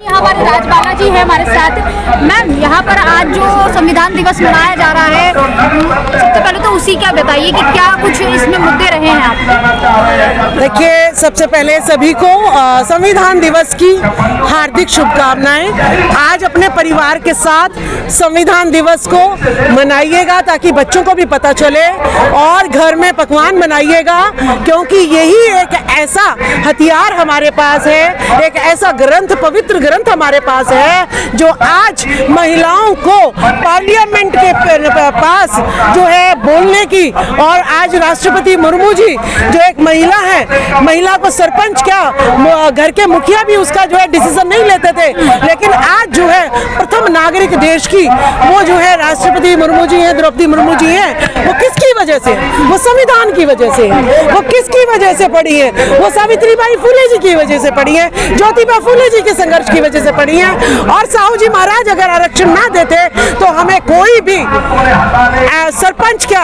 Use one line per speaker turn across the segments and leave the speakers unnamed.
हमारे राजबाला जी है हमारे साथ। मैम, यहाँ पर आज जो संविधान दिवस मनाया जा रहा है, सबसे पहले तो उसी का बताइए कि क्या कुछ इसमें मुद्दे रहे हैं आप?
देखिए, सबसे पहले सभी को संविधान दिवस की हार्दिक शुभकामनाएं। आज अपने परिवार के साथ संविधान दिवस को मनाइएगा ताकि बच्चों को भी पता चले, और घर में पकवान बनाइएगा, क्योंकि यही एक ऐसा हथियार हमारे पास है, एक ऐसा ग्रंथ, पवित्र ग्रंथ हमारे पास है जो आज महिलाओं को पार्लियामेंट के पास जो है बोलने की, और आज राष्ट्रपति मुर्मू जी जो एक महिला है, महिला को सरपंच क्या, घर के मुखिया भी उसका जो है डिसीजन नहीं लेते थे, लेकिन आज जो है प्रथम नागरिक देश की वो जो है राष्ट्रपति मुर्मू जी हैं, द्रौपदी मुर्मू जी हैं। वो किसकी वजह से? वो संविधान की वजह से। वो किसकी वजह से पढ़ी है? वो सावित्रीबाई फुले जी की वजह से पढ़ी है, ज्योतिबा फुले जी के संघर्ष की वजह से पढ़ी है। और साहू जी महाराज अगर आरक्षण ना देते तो हमें कोई भी सरपंच क्या,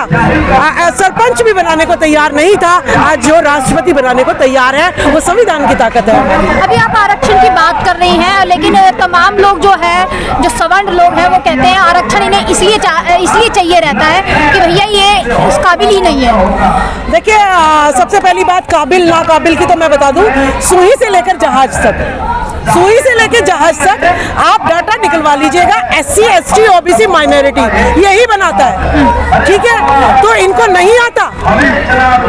सरपंच भी बनाने को तैयार नहीं था। आज जो राष्ट्रपति बनाने को तैयार है वो संविधान की ताकत है।
अभी आप आरक्षण की बात कर रही हैं, लेकिन तमाम लोग जो है, जो सवर्ण लोग हैं, वो कहते हैं आरक्षण इन्हें इसलिए चाहिए रहता है कि भैया ये उस काबिल ही नहीं है।
देखिए, सबसे पहली बात काबिल ना काबिल की तो मैं बता दूं, सुई से लेकर जहाज तक, सुई से लेकर जहाज तक आप डाटा निकलवा लीजिएगा। SC ST OBC माइनॉरिटी यही बनाता है, ठीक है? तो इनको नहीं आता,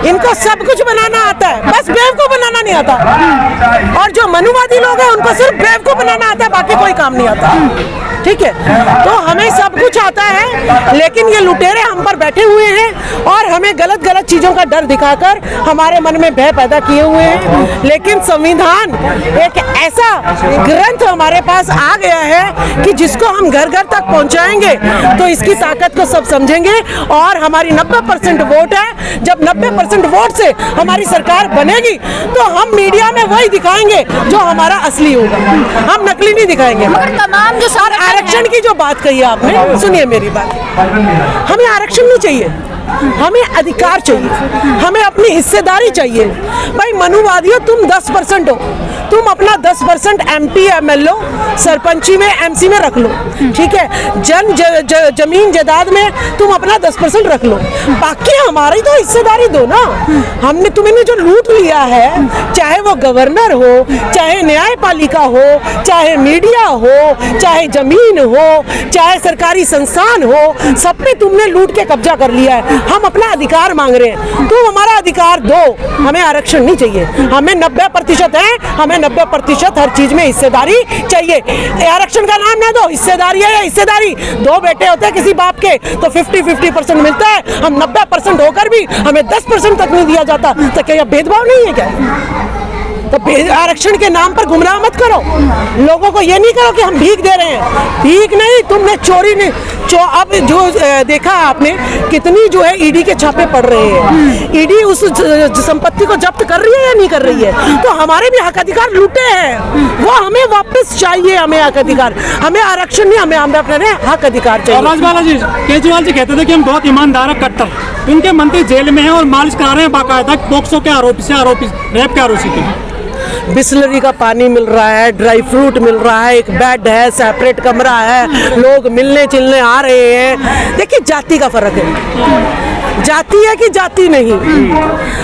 इनको सब कुछ बनाना आता है, बस बेवकूफ बनाना नहीं आता। और जो मनुवादी लोग हैं उनको सिर्फ बेवकूफ बनाना आता है, बाकी कोई काम नहीं आता, ठीक है? तो हमें सब कुछ आता है, लेकिन ये लुटेरे हम पर बैठे हुए हैं और हमें गलत गलत चीजों का डर दिखाकर हमारे मन में भय पैदा किए हुए हैं। लेकिन संविधान एक ऐसा ग्रंथ हमारे पास आ गया है कि जिसको हम घर घर तक पहुंचाएंगे तो इसकी ताकत को सब समझेंगे। और हमारी 90% वोट है, जब 90% वोट से हमारी सरकार बनेगी तो हम मीडिया में वही दिखाएंगे जो हमारा असली होगा, हम नकली नहीं दिखाएंगे।
मगर तमाम जो
आरक्षण की जो बात कही आपने, सुनिए मेरी बात, हमें आरक्षण नहीं चाहिए, हमें अधिकार चाहिए, हमें अपनी हिस्सेदारी चाहिए। भाई मनुवादियों, तुम 10% हो, तुम अपना 10% MP MLO सरपंची में MC में रख लो, ठीक है? जमीन जायदाद में तुम अपना 10% रख लो, बाकी हमारी तो हिस्सेदारी दो ना। हमने तुम्हें जो लूट लिया है, चाहे वो गवर्नर हो, चाहे न्यायपालिका हो, चाहे मीडिया हो, चाहे जमीन हो, चाहे सरकारी संस्थान हो, सब पे तुमने लूट के कब्जा कर लिया है। हम अपना अधिकार मांग रहे हैं, तुम हमारा अधिकार दो। हमें आरक्षण नहीं चाहिए, हमें 90% है, हमें 90% हर चीज में हिस्सेदारी चाहिए। आरक्षण का नाम ना दो, हिस्सेदारी है। हिस्सेदारी, दो बेटे होते हैं किसी बाप के तो 50-50% मिलता है, हम 90% होकर भी हमें 10% तक नहीं दिया जाता, तो क्या भेदभाव नहीं है क्या? तो आरक्षण के नाम पर गुमराह मत करो लोगों को। ये नहीं करो कि हम भीख दे रहे हैं, भीख नहीं, तुमने चोरी नहीं। अब जो देखा आपने कितनी जो है ED के छापे पड़ रहे हैं, ED उस संपत्ति को जब्त कर रही है या नहीं कर रही है? तो हमारे भी हक अधिकार लूटे हैं, वो हमें वापस चाहिए। हमें हक अधिकार, हमें आरक्षण नहीं, हमें अपने हक अधिकार चाहिए।
राजबाला जी, केजरीवाल जी कहते थे कि हम बहुत ईमानदार है, कट्टर। उनके मंत्री जेल में हैं और मालिश करा रहे हैं बाकायदा पोक्सो के आरोपी से, रेप के आरोपी के।
बिस्लरी का पानी मिल रहा है, ड्राई फ्रूट मिल रहा है, एक बेड है, सेपरेट कमरा है, लोग मिलने चिलने आ रहे हैं। देखिए, जाति का फर्क है, जाति है कि जाति नहीं।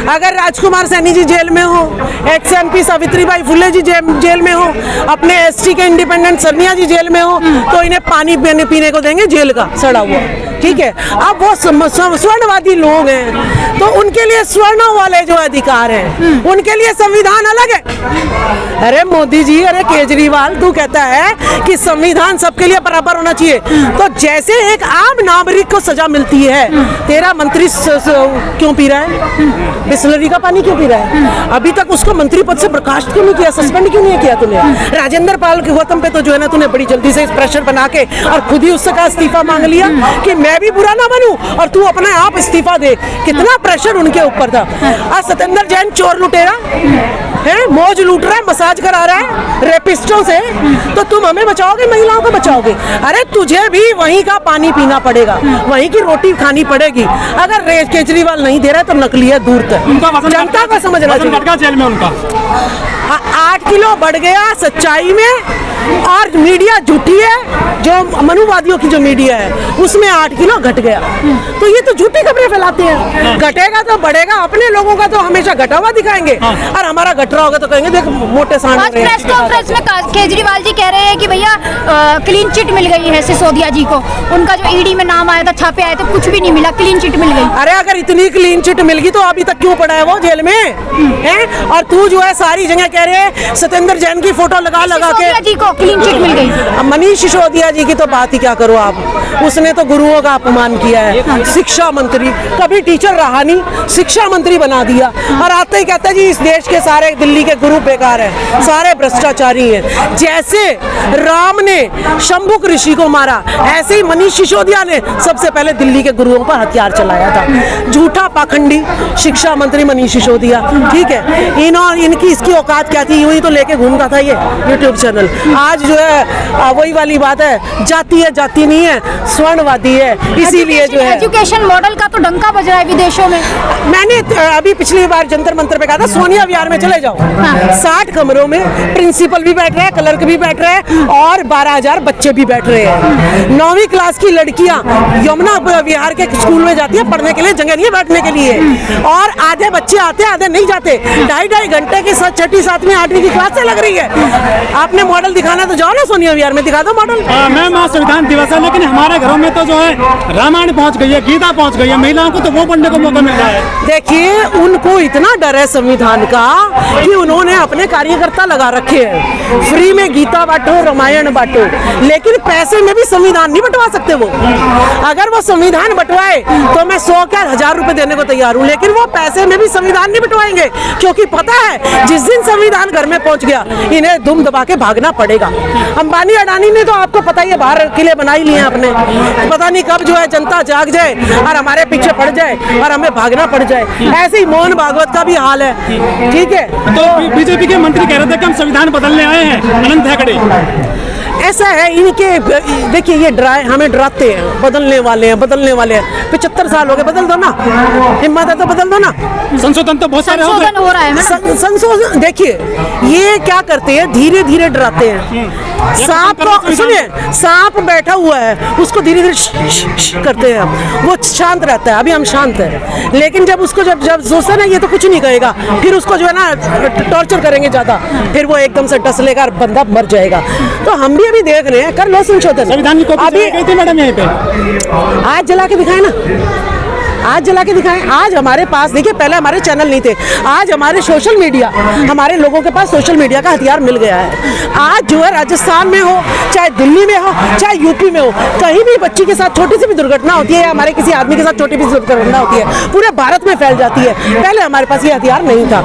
अगर राजकुमार सैनी जी जेल में हो, एक्स MP सावित्रीबाई फुले जी जेल में हो, अपने ST के इंडिपेंडेंट सरनिया जी जेल में हो, तो इन्हें पानी पीने को देंगे जेल का सड़ा हुआ, ठीक है? अब वो स्वर्णवादी लोग हैं तो उनके लिए स्वर्णों वाले जो अधिकार हैं, उनके लिए संविधान अलग है। अरे मोदी जी, अरे केजरीवाल, तू कहता है कि संविधान सबके लिए बराबर होना चाहिए, तो जैसे एक आम नागरिक को सजा मिलती है, तेरा मंत्री क्यों पी रहा है? बिस्लरी का पानी क्यों पी रहा है? अभी तक उसको मंत्री पद से बर्खास्त क्यों नहीं किया, सस्पेंड क्यों नहीं किया तूने? राजेंद्र पाल के गौतम पे तो जो है ना तूने बड़ी जल्दी से प्रेशर बना के और खुद ही उससे का इस्तीफा मांग लिया कि मैं भी बुरा ना बनूं और तू अपने आप इस्तीफा दे। कितना प्रेशर उनके ऊपर था। आज सत्येंद्र जैन चोर लुटेरा है, मौज लूट रहा है, मसाज करा रहा है रेपिस्टों से, तो तुम हमें बचाओगे, महिलाओं को बचाओगे? अरे तुझे भी वहीं का पानी पीना पड़ेगा, वहीं की रोटी खानी पड़ेगी। अगर केजरीवाल नहीं दे रहा है तो नकली है, दूर तक। जनता को समझना चाहिए।
जेल में उनका
8 किलो बढ़ गया सच्चाई में, और मीडिया झूठी है, जो मनुवादियों की जो मीडिया है उसमें 8 किलो घट गया। तो ये तो झूठी खबरें फैलाते हैं। घटेगा तो बढ़ेगा, अपने लोगों का तो हमेशा घटा हुआ दिखाएंगे, और हमारा घट रहा होगा तो कहेंगे देख मोटे सांड
आज प्रेस कॉन्फ्रेंस में केजरीवाल जी कह रहे हैं कि भैया क्लीन चिट मिल गई है सिसोदिया जी को, उनका जो ईडी में नाम आया था, छापे आए थे, कुछ भी नहीं मिला, क्लीन चिट मिल गई।
अरे अगर इतनी क्लीन चिट मिल गई तो अभी तक क्यों पड़ा है वो जेल में है? और तू जो है सारी जगह कह रहे हैं सत्येंद्र जैन की फोटो लगा लगा के
सिसोदिया जी को क्लीन चिट मिल गई।
अब मनीष सिसोदिया जी की तो बात ही क्या करो आप, उसने तो गुरुओं का अपमान किया है। शिक्षा मंत्री, कभी टीचर रहा नहीं, शिक्षा मंत्री बना दिया, और आते ही कहता है जी इस देश के सारे दिल्ली के गुरु बेकार है, सारे भ्रष्टाचारी हैं। जैसे राम ने शंभुक ऋषि को मारा, ऐसे ही मनीष सिसोदिया ने सबसे पहले दिल्ली के गुरुओं पर हथियार चलाया था। झूठा पाखंडी शिक्षा मंत्री मनीष सिसोदिया, ठीक है। इनकी इसकी औकात क्या थी? यूं ही तो लेके घूमता था ये यूट्यूब चैनल। आज जो है वही वाली बात है, जाति है जाति नहीं है, स्वर्णवादी है, इसीलिए जो है
एजुकेशन मॉडल का तो डंका बज रहा है विदेशों में।
मैंने अभी पिछली बार जंतर मंतर पे कहा था सोनिया विहार में चले जाओ, 60 कमरों में प्रिंसिपल भी बैठ रहे हैं, क्लर्क भी बैठ रहे हैं, और 12,000 बच्चे भी बैठ रहे हैं। 9वीं क्लास की लड़कियां यमुना विहार के स्कूल में जाती है पढ़ने के लिए, जगह नहीं है बैठने के लिए, और आधे बच्चे आते आधे नहीं जाते। 2.5 घंटे की 6ठी 7वीं 8वीं की क्लास से लग रही है। आपने मॉडल दिखाना तो जाओ ना सोनिया विहार में, दिखा दो मॉडल।
मैम आज संविधान दिवस है, लेकिन हमारे घरों में तो जो है रामायण पहुंच गई है, गीता पहुंच गई है, महिलाओं को तो वो पढ़ने को मौका मिल रहा है।
देखिए उनको इतना डर है संविधान का कि उन्होंने अपने कार्यकर्ता लगा रखे हैं, फ्री में गीता बांटो, रामायण बांटो, लेकिन पैसे में भी संविधान नहीं बंटवा सकते वो। अगर वो संविधान बंटवाए तो मैं 100 क्या 1000 रुपए देने को तैयार हूँ, लेकिन वो पैसे में भी संविधान नहीं बंटवाएंगे, क्योंकि पता है जिस दिन संविधान घर में पहुंच गया इन्हें दुम दबा के भागना पड़ेगा। अंबानी अडानी ने तो आपको पता ही है बाहर किले बना ही लिए अपने, पता नहीं कब जो है जनता जाग जाए और हमारे पीछे पड़ जाए और हमें भागना पड़ जाए। ऐसे ही मोहन भागवत का भी हाल है, ठीक है।
तो बीजेपी के मंत्री कह रहे थे कि हम संविधान बदलने आए हैं, अनंत हेगड़े।
ऐसा है इनके, देखिए ये हमें डराते हैं, बदलने वाले हैं 75 साल हो गए, बदल दो ना, हिम्मत है तो बदल दो ना।
संशोधन तो बहुत सारे हो
रहा है।
संशोधन देखिए ये क्या करते हैं, धीरे धीरे डराते हैं। सांप को सुनिए, सांप बैठा हुआ है उसको धीरे धीरे करते हैं, वो शांत रहता है। अभी हम शांत हैं, लेकिन जब उसको जब सोचते ना ये तो कुछ नहीं कहेगा, फिर उसको जो है ना टॉर्चर करेंगे ज्यादा, फिर वो एकदम से डस लेगा और बंदा मर जाएगा। तो हम भी अभी देख रहे हैं, कर लो संशोधन।
संविधान की कॉपी
अभी
गई थी मैडम यहीं पे,
आज जला के दिखाए ना, आज जला के दिखाएं। आज हमारे पास देखिए, पहले हमारे चैनल नहीं थे, आज हमारे सोशल मीडिया, हमारे लोगों के पास सोशल मीडिया का हथियार मिल गया है। आज जो है राजस्थान में हो, चाहे दिल्ली में हो, चाहे यूपी में हो, कहीं भी बच्ची के साथ छोटी सी भी दुर्घटना होती है या हमारे किसी आदमी के साथ छोटी सी दुर्घटना होती है, पूरे भारत में फैल जाती है। पहले हमारे पास ये हथियार नहीं था।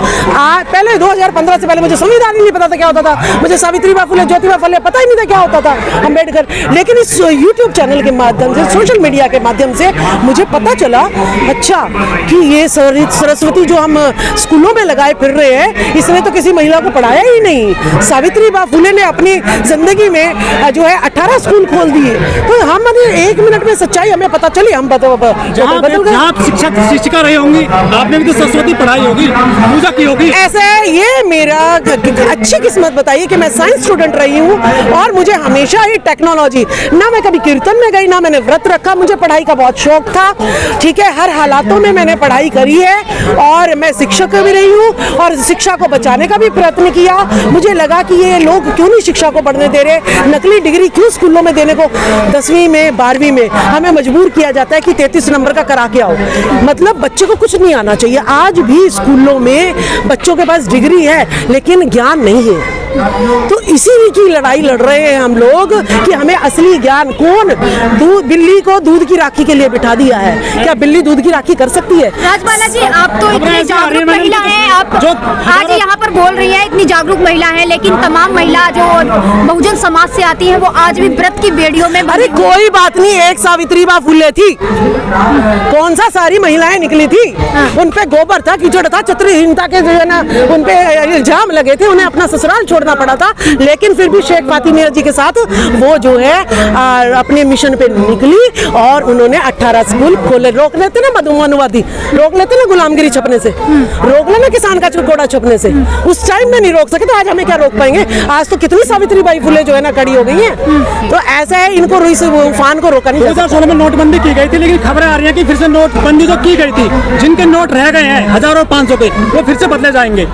पहले 2015 से पहले मुझे संविधान ही नहीं पता था क्या होता था, मुझे सावित्रीबाई फुले, ज्योतिबा फुले पता ही नहीं था क्या होता था, अम्बेडकर। लेकिन इस यूट्यूब चैनल के माध्यम से, सोशल मीडिया के माध्यम से मुझे पता चला अच्छा कि ये सरस्वती जो हम स्कूलों में लगाए फिर रहे हैं, इसने तो किसी महिला को पढ़ाया ही नहीं। सावित्रीबाई फुले ने अपनी जिंदगी में जो है 18 स्कूल खोल दिए। तो हम 1 मिनट में सच्चाई हमें पता चली, हम
शिक्षिका रही होंगी, आपने भी तो सरस्वती पढ़ाई होगी, पूजा की होगी।
ऐसे ये मेरा अच्छी किस्मत बताइए कि मैं साइंस स्टूडेंट रही हूँ और मुझे हमेशा ही टेक्नोलॉजी, ना मैं कभी कीर्तन में गई, ना मैंने व्रत रखा, मुझे पढ़ाई का बहुत शौक था, ठीक है। हर हालातों में मैंने पढ़ाई करी है और मैं शिक्षक भी रही हूँ और शिक्षा को बचाने का भी प्रयत्न किया। मुझे लगा कि ये लोग क्यों नहीं शिक्षा को बढ़ने दे रहे, नकली डिग्री क्यों स्कूलों में देने को, 10वीं में 12वीं में हमें मजबूर किया जाता है कि 33 नंबर का करा के आओ। मतलब बच्चे को कुछ नहीं आना चाहिए। आज भी स्कूलों में बच्चों के पास डिग्री है लेकिन ज्ञान नहीं है। तो इसी की लड़ाई लड़ रहे हैं हम लोग कि हमें असली ज्ञान, कौन बिल्ली को दूध की राखी के लिए बिठा दिया है, क्या बिल्ली दूध की राखी कर सकती है।
राजबाला जी, आप तो इतनी
ऐसे आ रही
जागरूक
है,
महिला
मैडम,
हैं, आप
जो
आज यहाँ पर बोल रही हैं, इतनी जागरूक महिला हैं, लेकिन तमाम महिला जो बहुजन समाज से आती हैं वो आज भी व्रत की बेड़ियों में
अरे कोई बात नहीं, एक सावित्री बा फुले थी, कौन सा सारी महिलाएं निकली थी, उन पे गोबर था, कीचड़ था, चतुरहीनता के जो है ना उन पे इल्जाम लगे थे, उन्हें अपना ससुराल छोड़ना पड़ा था, लेकिन फिर भी शेख फातिमा जी के साथ वो जो है अपने मिशन पे निकली और उन्होंने 18 स्कूल खोले। रोक लेते ना मनुवादी, रोक लेते ना गुलामगिरी छपने से, रोक लेना किसान का घोड़ा छपने से, उस टाइम में नहीं रोक सके तो आज हमें क्या रोक पाएंगे। आज तो कितनी सावित्रीबाई फुले जो है ना खड़ी हो गई हैं। तो ऐसा है, इनको रुई से उफान को रोका नहीं जा सकता।
2016 में नोटबंदी की गई थी, लेकिन खबरें आ रही हैं कि फिर से नोटबंदी जो की गई थी, जिनके नोट रह गए हैं हजारों 500 के, वो फिर से बदले जाएंगे।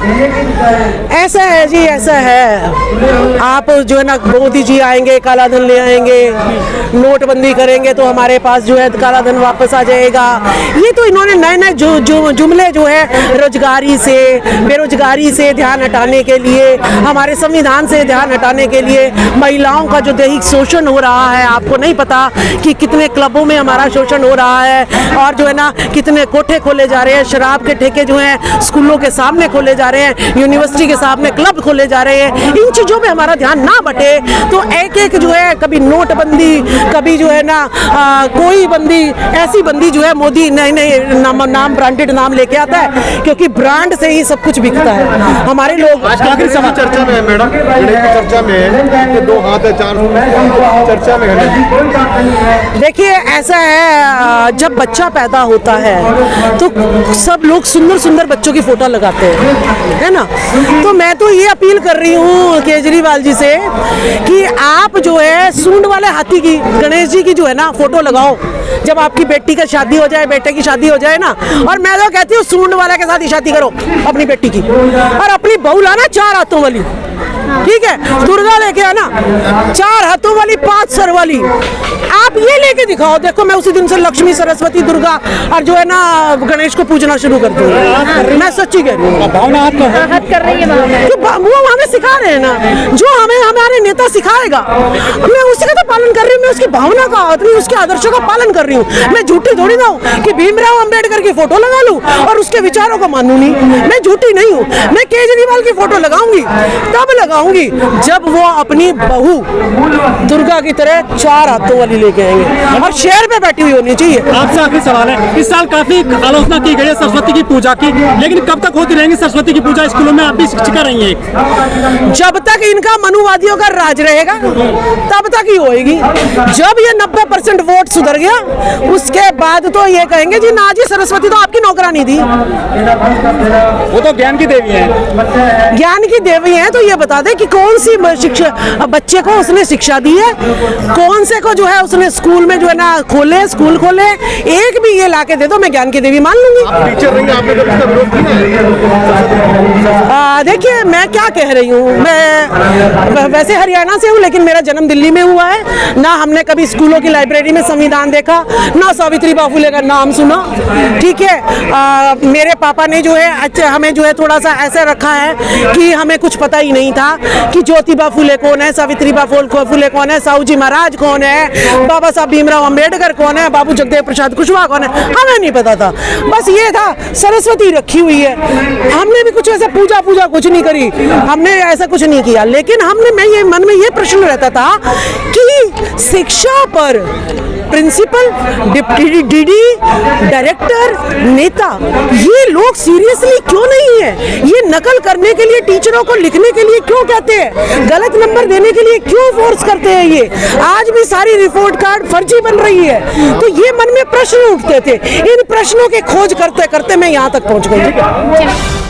ऐसा है जी, ऐसा है। आप जो है ना मोदी जी आएंगे, काला धन ले आएंगे, नोटबंदी करेंगे तो हमारे पास जो है काला धन वापस आ जाएगा। ये तो इन्होंने नए नए जुमले जो है रोजगारी से, बेरोजगारी से ध्यान हटाने के लिए, हमारे संविधान से ध्यान हटाने के लिए, महिलाओं का जो दैहिक शोषण हो रहा है, आपको नहीं पता कि कितने क्लबों में हमारा शोषण हो रहा है और जो है ना कितने कोठे खोले जा रहे हैं, शराब के ठेके जो हैं स्कूलों के सामने खोले जा रहे हैं, यूनिवर्सिटी के सामने क्लब खोले जा रहे हैं। इन चीज़ों पे हमारा ध्यान ना बटे तो एक एक जो है कभी नोटबंदी, कभी जो है ना कोई बंदी, ऐसी बंदी जो है मोदी नए नए नाम ब्रांडेड नाम लेके आता है, क्योंकि ब्रांड से ही सब कुछ बिकता है। हमारे लोग
आखिरी सवाल चर्चा में है मैडम, गणेश की चर्चा में है कि 2 हाथ है 4 चर्चा में है।
देखिए ऐसा है, जब बच्चा पैदा होता है तो सब लोग सुंदर सुंदर बच्चों की फोटो लगाते हैं, है ना। तो मैं तो ये अपील कर रही हूँ केजरीवाल जी से कि आप जो है सूंड वाले हाथी की, गणेश जी की जो है ना फोटो लगाओ जब आपकी बेटी का शादी हो जाए, बेटे की शादी हो जाए ना। और मैं तो कहती हूँ सूंड वाले के साथ ही शादी करो अपनी बेटी की, और अपनी बहू लाना 4 हाथों वाली, ठीक है। दुर्गा लेके आना 4 हाथों वाली, 5 सर वाली, आप ये लेके दिखाओ। देखो मैं उसी दिन से लक्ष्मी, सरस्वती, दुर्गा और जो है ना गणेश को पूजना शुरू कर दूंगी। मैं सच्ची कह रही हूँ,
भावना हाथ
कर रही है
वो हमें सिखा रहे हैं ना, जो हमें हमारे नेता सिखाएगा मैं उसी का तो पालन कर रही हूँ। मैं उसकी भावना का, अपनी उसके आदर्शों का पालन कर रही हूँ। मैं झूठी थोड़ी ना हूँ कि भीमराव अंबेडकर की फोटो लगा लूँ और उसके विचारों को मानूं नहीं। मैं झूठी नहीं हूँ। मैं केजरीवाल की फोटो लगाऊंगी तब लगाऊंगी जब वो अपनी बहू दुर्गा की तरह 4 हाथों वाली लेके आएंगे और शेर पे बैठी हुई होनी चाहिए।
आपसे आखिरी सवाल है, इस साल काफी आलोचना की गई है सरस्वती की पूजा की, लेकिन कब तक होती रहेंगी सरस्वती की पूजा? स्कूलों में आप भी शिक्षिका रही हैं।
जब तक इनका मनुवादियों का राज रहेगा तब तक ही होएगी। जब ये 90% वोट सुधर गया उसके बाद तो ये कहेंगे जी ना जी सरस्वती तो आपकी नौकरानी थी।
वो तो ज्ञान की देवी है।
ज्ञान की देवी है तो ये बता दे कि कौन सी शिक्षा बच्चे को उसने शिक्षा दी है, कौन से को जो है उसने स्कूल में जो है ना खोले, स्कूल खोले। एक भी ये लाके दे दो मैं ज्ञान की देवी मान लूंगी।
टीचर रही आपने कभी इसका विरोध किया?
देखिए मैं क्या कह रही हूँ, मैं वैसे हरियाणा से हूँ लेकिन मेरा जन्म दिल्ली में हुआ है। ना हमने कभी स्कूलों की लाइब्रेरी में संविधान देखा, ना सावित्रीबाई फुले का नाम सुना, ठीक है। मेरे पापा ने जो है हमें जो है थोड़ा सा ऐसा रखा है कि हमें कुछ पता ही नहीं था कि ज्योतिबा फुले कौन है, सावित्रीबाई फुले कौन है, साहू जी महाराज कौन है, बाबा साहब भीमराव अंबेडकर कौन है, बाबू जगदेव प्रसाद कुशवाहा कौन है, हमें नहीं पता था। बस ये था सरस्वती रखी हुई है। हमने भी कुछ ऐसा पूजा कुछ नहीं करी, हमने ऐसा कुछ नहीं किया। लेकिन मैं मन में ये प्रश्न रहता था कि शिक्षा पर प्रिंसिपल, डिप्टी डीडी, डायरेक्टर, नेता, ये लोग सीरियसली क्यों नहीं है? ये नकल करने के लिए, टीचरों को लिखने के लिए क्यों कहते हैं? गलत नंबर देने के लिए क्यों फोर्स करते हैं? ये आज भी सारी रिपोर्ट कार्ड फर्जी बन रही है। तो ये मन में प्रश्न उठते थे। इन प्रश्नों के खोज करते करते मैं यहाँ तक पहुँच गई।